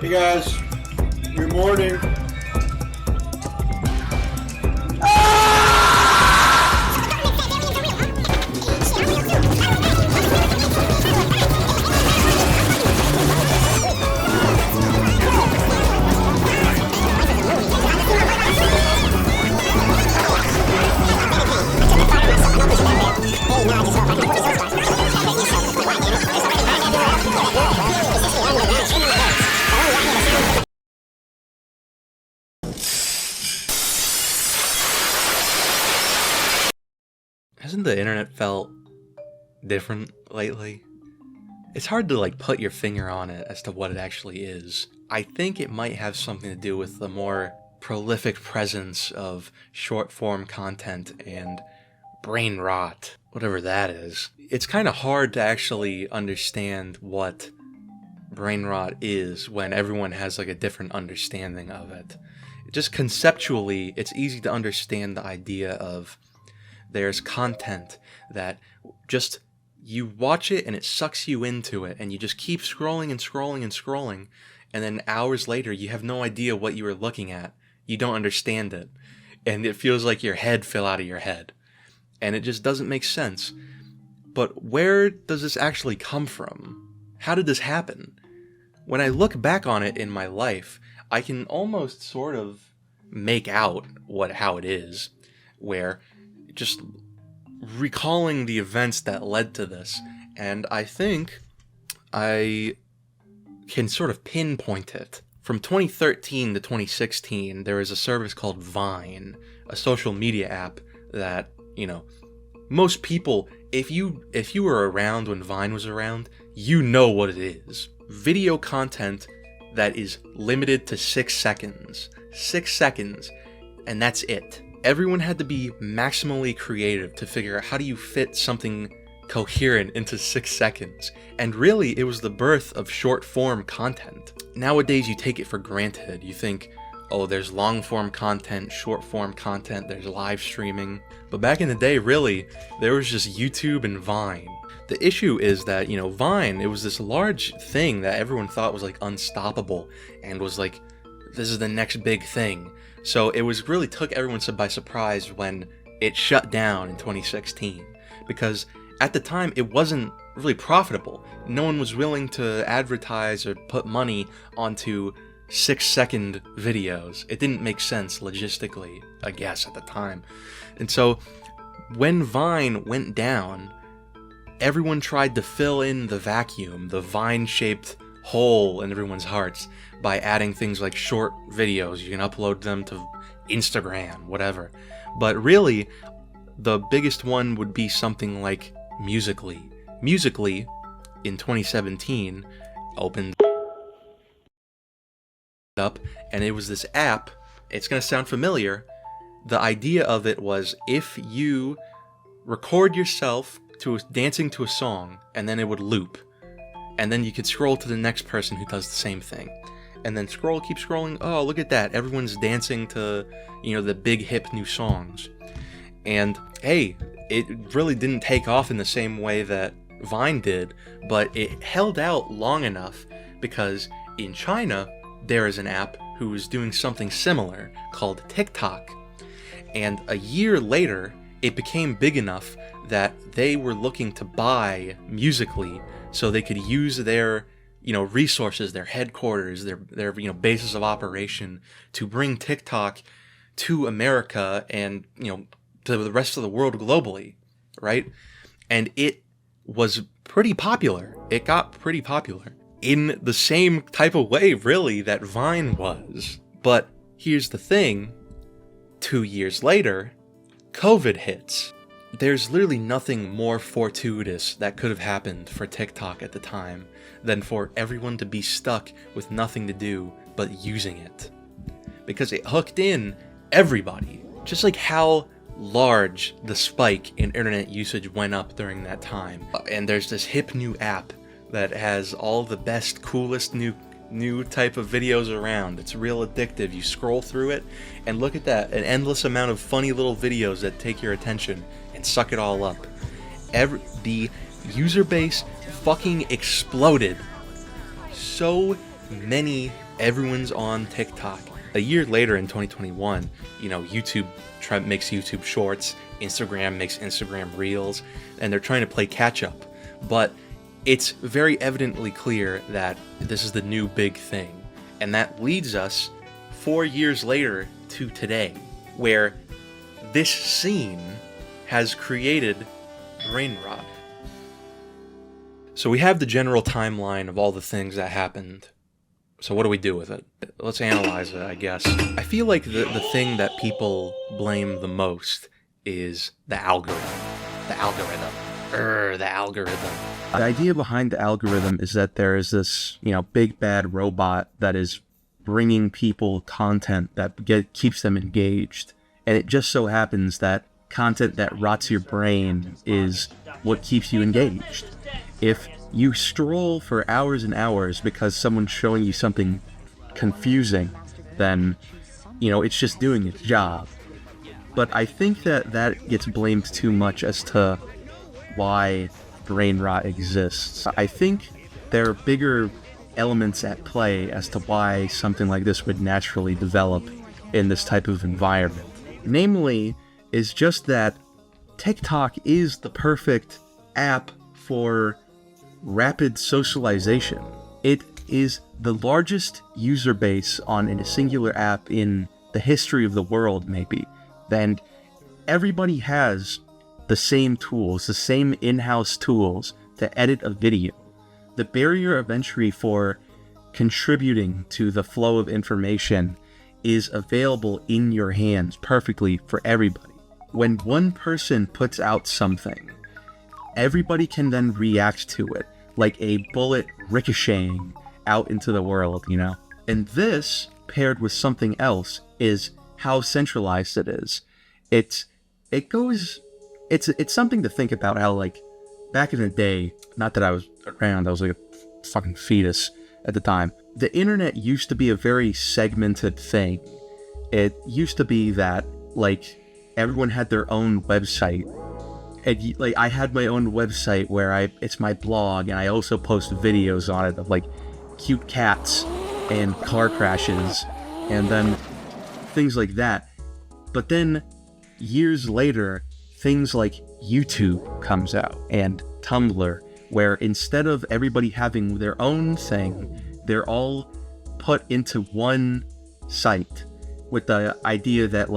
Hey guys, good morning. Hasn't the internet felt different lately? It's hard to put your finger on it as to what it actually is. I think it might have something to do with the more prolific presence of short form content and brain rot, whatever that is. It's kind of hard to actually understand what brain rot is when everyone has a different understanding of it. Just conceptually, it's easy to understand the idea of there's content that just you watch it and it sucks you into it and you just keep scrolling and scrolling and scrolling, and then hours later you have no idea what you were looking at. You don't understand it, and it feels like your head fell out of your head, and it just doesn't make sense. But where does this actually come from? How did this happen? When I look back on it in my life, I can almost sort of make out how it is, where just recalling the events that led to this, and I think I can sort of pinpoint it. From 2013 to 2016, there was a service called Vine, a social media app that, most people, if you were around when Vine was around, you know what it is. Video content that is limited to 6 seconds. 6 seconds, and that's it. Everyone had to be maximally creative to figure out how do you fit something coherent into 6 seconds. And really, it was the birth of short-form content. Nowadays, you take it for granted. You think, oh, there's long-form content, short-form content, there's live streaming. But back in the day, really, there was just YouTube and Vine. The issue is that, Vine, it was this large thing that everyone thought was unstoppable and was this is the next big thing. So it really took everyone by surprise when it shut down in 2016, because at the time it wasn't really profitable. No one was willing to advertise or put money onto 6-second videos. It didn't make sense logistically, I guess, at the time. And so when Vine went down, everyone tried to fill in the vacuum, the Vine-shaped hole in everyone's hearts, by adding things like short videos. You can upload them to Instagram, whatever. But really, the biggest one would be something like Musical.ly. Musical.ly, in 2017, opened up, and it was this app. It's going to sound familiar. The idea of it was if you record yourself dancing to a song, and then it would loop, and then you could scroll to the next person who does the same thing, and then keep scrolling. Oh, look at that, everyone's dancing to the big hip new songs. And hey, it really didn't take off in the same way that Vine did, but it held out long enough because in China there is an app who is doing something similar called TikTok, and a year later it became big enough that they were looking to buy Musical.ly so they could use their resources, their headquarters, their bases of operation to bring TikTok to America and to the rest of the world globally, right? And it was pretty popular. It got pretty popular in the same type of way, really, that Vine was. But here's the thing: 2 years later, COVID hits. There's literally nothing more fortuitous that could have happened for TikTok at the time than for everyone to be stuck with nothing to do but using it. Because it hooked in everybody. Just like how large the spike in internet usage went up during that time. And there's this hip new app that has all the best, coolest new type of videos around. It's real addictive. You scroll through it and look at that, an endless amount of funny little videos that take your attention and suck it all up. The user base fucking exploded so everyone's on TikTok. A year later in 2021, YouTube makes YouTube Shorts, Instagram makes Instagram Reels, and they're trying to play catch up. But it's very evidently clear that this is the new big thing. And that leads us 4 years later to today, where this scene has created brain rot. So we have the general timeline of all the things that happened. So what do we do with it? Let's analyze it, I guess. I feel like the thing that people blame the most is the algorithm. The algorithm. The algorithm. The idea behind the algorithm is that there is this, big bad robot that is bringing people content that keeps them engaged. And it just so happens that content that rots your brain is what keeps you engaged. If you stroll for hours and hours because someone's showing you something confusing, then, it's just doing its job. But I think that gets blamed too much as to why brain rot exists. I think there are bigger elements at play as to why something like this would naturally develop in this type of environment. Namely, is just that TikTok is the perfect app for rapid socialization. It is the largest user base on a singular app in the history of the world, maybe. And everybody has the same tools, the same in-house tools to edit a video. The barrier of entry for contributing to the flow of information is available in your hands perfectly for everybody. When one person puts out something, everybody can then react to it like a bullet ricocheting out into the world, And this, paired with something else, is how centralized it is. It's something to think about how, back in the day, not that I was around, I was like a fucking fetus at the time, the internet used to be a very segmented thing. It used to be that, everyone had their own website. And, I had my own website where it's my blog, and I also post videos on it of, cute cats and car crashes, and then things like that. But then, years later, things like YouTube comes out, and Tumblr, where instead of everybody having their own thing, they're all put into one site with the idea that,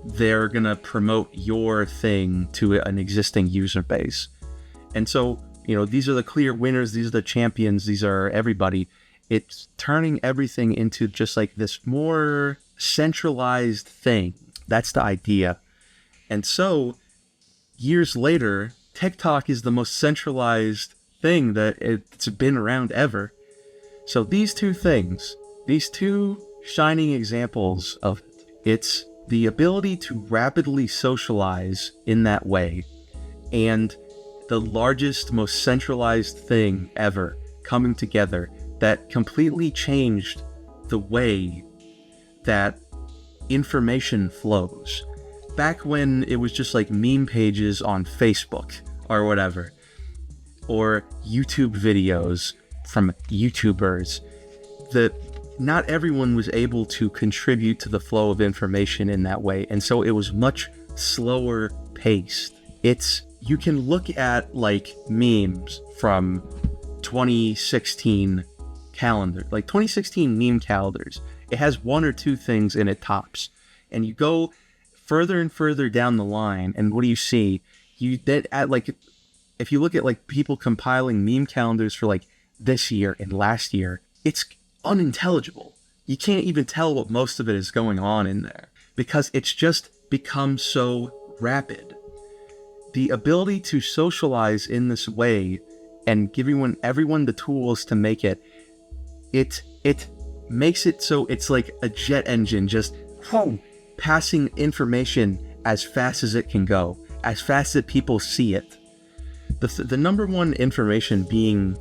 they're gonna promote your thing to an existing user base. And so, these are the clear winners, these are the champions, these are everybody. It's turning everything into just this more centralized thing. That's the idea. And so, years later, TikTok is the most centralized thing that it's been around ever. So these two things, these two shining examples of it's the ability to rapidly socialize in that way, and the largest, most centralized thing ever coming together that completely changed the way that information flows. Back when it was just meme pages on Facebook or whatever, or YouTube videos from YouTubers, that not everyone was able to contribute to the flow of information in that way, and so it was much slower paced. You can look at memes from 2016 calendar, 2016 meme calendars. It has one or two things in it tops, and you go further and further down the line, and what do you see? If you look at people compiling meme calendars for this year and last year, it's unintelligible. You can't even tell what most of it is going on in there because it's just become so rapid. The ability to socialize in this way and give everyone the tools to make it makes it so it's like a jet engine just passing information as fast as it can go, as fast as people see it. The number one information being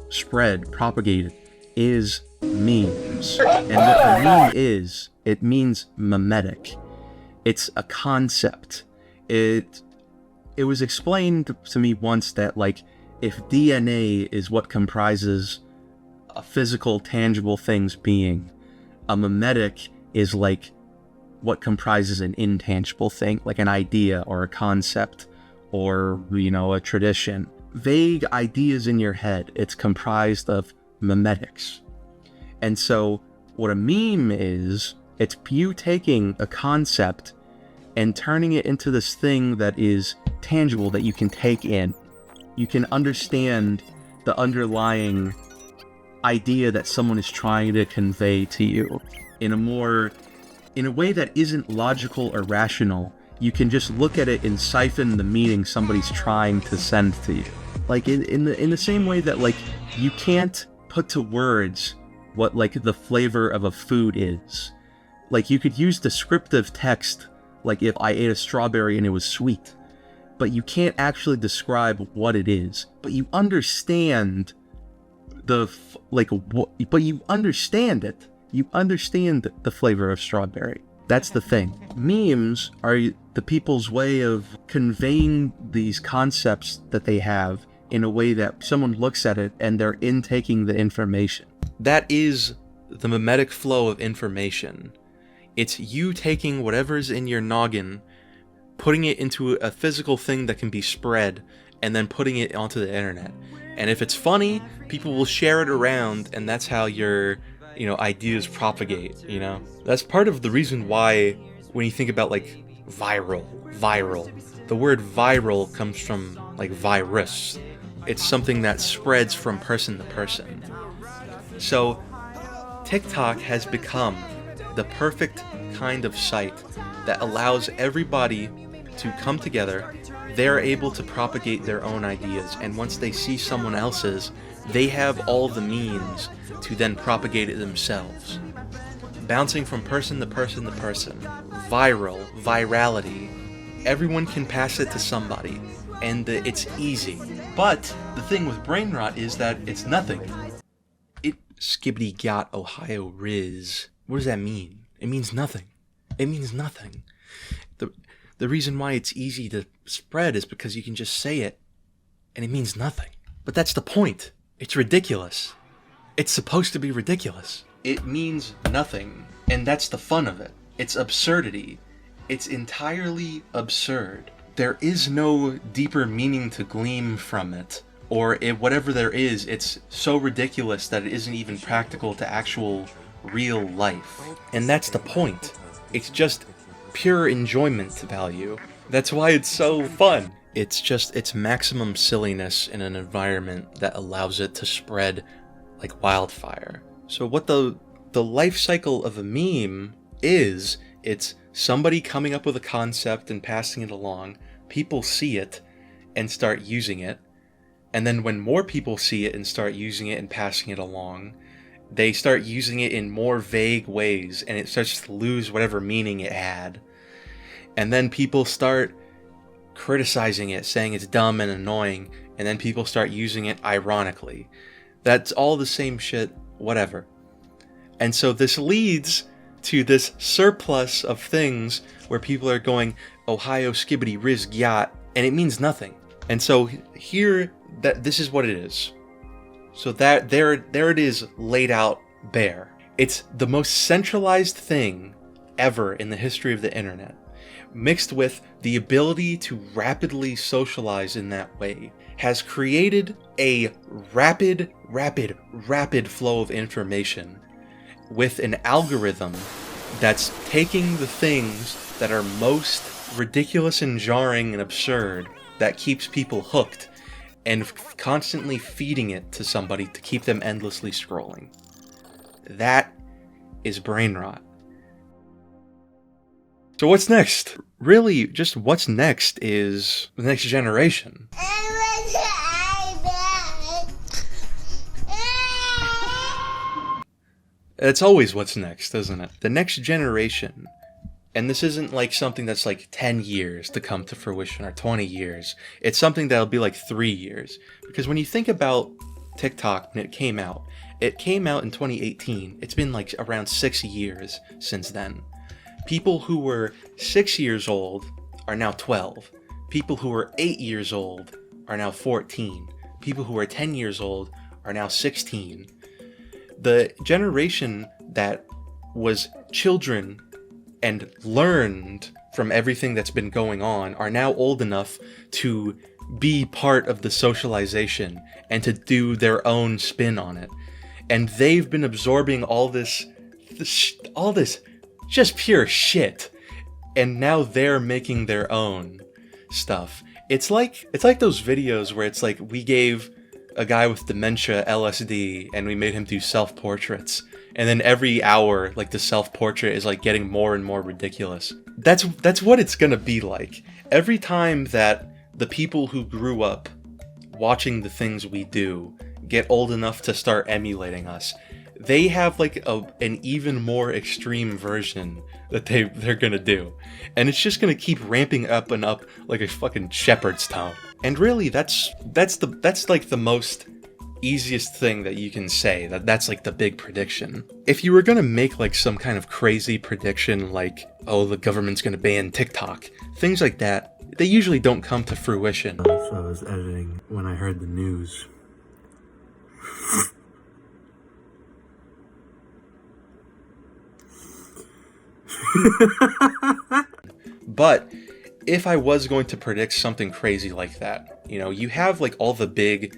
spread, propagated, is memes. And what a meme is, it means memetic. It's a concept. It was explained to me once that if DNA is what comprises a physical, tangible things being. A memetic is like what comprises an intangible thing, like an idea or a concept or, a tradition. Vague ideas in your head, it's comprised of memetics. And so what a meme is, it's you taking a concept and turning it into this thing that is tangible, that you can take in. You can understand the underlying idea that someone is trying to convey to you in a way that isn't logical or rational. You can just look at it and siphon the meaning somebody's trying to send to you. Like in the same way that like you can't put to words what like the flavor of a food is. Like you could use descriptive text, like if I ate a strawberry and it was sweet, but you can't actually describe what it is. But you understand but you understand it. You understand the flavor of strawberry. That's the thing. Memes are the people's way of conveying these concepts that they have in a way that someone looks at it and they're intaking the information. That is the memetic flow of information. It's you taking whatever's in your noggin, putting it into a physical thing that can be spread, and then putting it onto the internet. And if it's funny, people will share it around, and that's how your ideas propagate. That's part of the reason why when you think about like viral, the word viral comes from like virus. It's something that spreads from person to person. So TikTok has become the perfect kind of site that allows everybody to come together. They're able to propagate their own ideas, and once they see someone else's, they have all the means to then propagate it themselves. Bouncing from person to person to person. Virality. Everyone can pass it to somebody, and it's easy. But the thing with brain rot is that it's nothing. It skibbity got Ohio Riz. What does that mean? It means nothing. It means nothing. The reason why it's easy to spread is because you can just say it, and it means nothing. But that's the point. It's ridiculous. It's supposed to be ridiculous. It means nothing, and that's the fun of it. It's absurdity. It's entirely absurd. There is no deeper meaning to glean from it, or whatever there is, it's so ridiculous that it isn't even practical to actual real life. And that's the point. It's just pure enjoyment value. That's why it's so fun. It's maximum silliness in an environment that allows it to spread like wildfire. So what the life cycle of a meme is, it's somebody coming up with a concept and passing it along, people see it and start using it, and then when more people see it and start using it and passing it along, they start using it in more vague ways, and it starts to lose whatever meaning it had. And then people start criticizing it, saying it's dumb and annoying, and then people start using it ironically. That's all the same shit, whatever. And so this leads to this surplus of things where people are going, Ohio skibbity riz gyat, and it means nothing. And so here, this is what it is. So that there it is laid out bare. It's the most centralized thing ever in the history of the internet, mixed with the ability to rapidly socialize in that way, has created a rapid flow of information with an algorithm that's taking the things that are most ridiculous and jarring and absurd that keeps people hooked and constantly feeding it to somebody to keep them endlessly scrolling. That is brain rot. So what's next? Really, just what's next is the next generation. It's always what's next, isn't it? The next generation. And this isn't like something that's like 10 years to come to fruition or 20 years. It's something that'll be like 3 years. Because when you think about TikTok when it came out in 2018. It's been like around 6 years since then. People who were 6 years old are now 12. People who were 8 years old are now 14. People who are 10 years old are now 16. The generation that was children and learned from everything that's been going on are now old enough to be part of the socialization and to do their own spin on it. And they've been absorbing all this just pure shit. And now they're making their own stuff. It's like those videos where it's like we gave a guy with dementia LSD and we made him do self-portraits, and then every hour like the self-portrait is like getting more and more ridiculous. That's what it's gonna be like. Every time that the people who grew up watching the things we do get old enough to start emulating us, they have like an even more extreme version that they're gonna do, and it's just gonna keep ramping up and up like a fucking shepherd's tone. And really, that's like the most easiest thing that you can say. That's like the big prediction. If you were gonna make like some kind of crazy prediction, like, oh, the government's gonna ban TikTok, things like that, they usually don't come to fruition. So I was editing when I heard the news. But if I was going to predict something crazy like that, you know, you have like all the big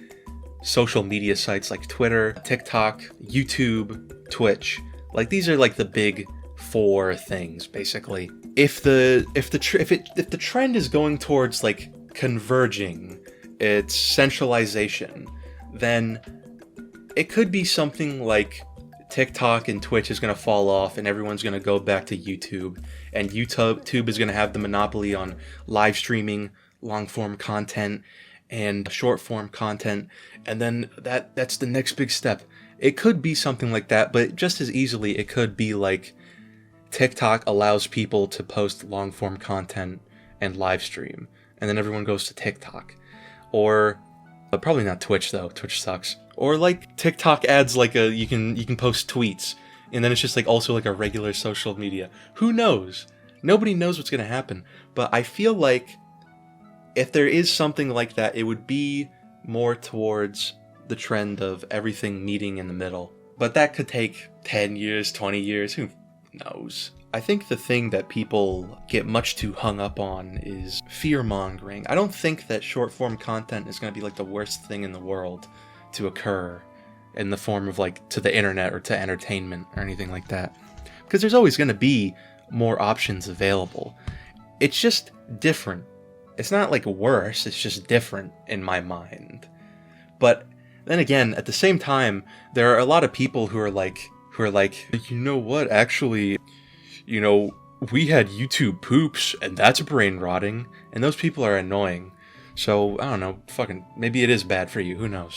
social media sites like Twitter, TikTok, YouTube, Twitch. Like these are like the big four things basically. If the trend is going towards like converging, it's centralization, then it could be something like TikTok and Twitch is going to fall off and everyone's going to go back to YouTube, and YouTube is going to have the monopoly on live streaming, long form content and short form content, and then that's the next big step. It could be something like that, but just as easily it could be like TikTok allows people to post long form content and live stream, and then everyone goes to TikTok. Or probably not Twitch though, Twitch sucks. Or like TikTok adds like you can post tweets, and then it's just like also like a regular social media. Who knows? Nobody knows what's gonna happen. But I feel like if there is something like that, it would be more towards the trend of everything meeting in the middle. But that could take 10 years, 20 years, who knows? I think the thing that people get much too hung up on is fear-mongering. I don't think that short-form content is going to be like the worst thing in the world to occur in the form of like to the internet or to entertainment or anything like that. Because there's always going to be more options available. It's just different. It's not like worse, it's just different in my mind. But then again, at the same time, there are a lot of people who are like, you know what, actually, you know, we had YouTube poops, and that's brain rotting, and those people are annoying. So, I don't know, fucking, maybe it is bad for you, who knows?